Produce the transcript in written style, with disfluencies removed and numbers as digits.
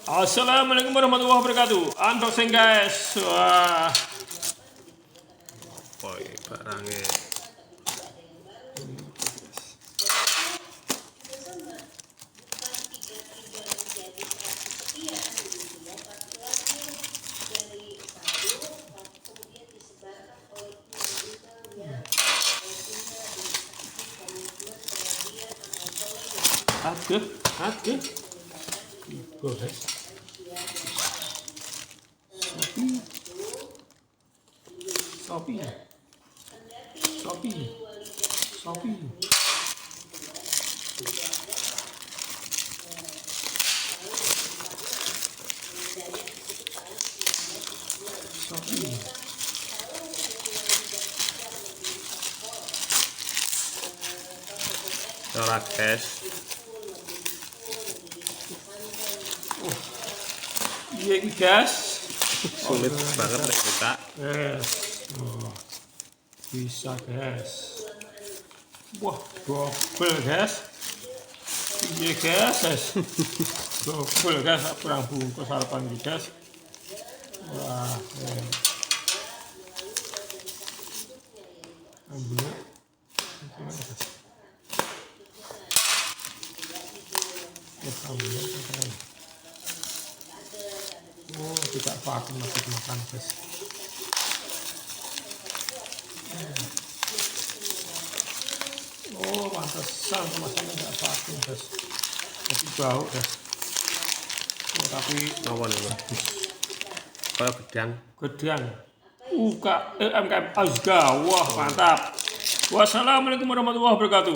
Assalamualaikum warahmatullahi wabarakatuh. Unboxing guys. Wah. Boy, barangnya. Aduh. Boleh. Shopee. Corak guys. Iya guys. Sulit banget nih buka. Yes. Bisa guys. Wah, double guys. Iya guys. Double guys, kurang bungkus harapan guys. Wah, ambilnya. Oh, tidak vakum masih makan guys. Oh, pantesan kemasannya tidak vakum guys. Tapi bau guys. Oh, tapi apa nih bang? Kayak gedang. UMKM Azga. Wah, mantap. Wassalamualaikum warahmatullahi wabarakatuh.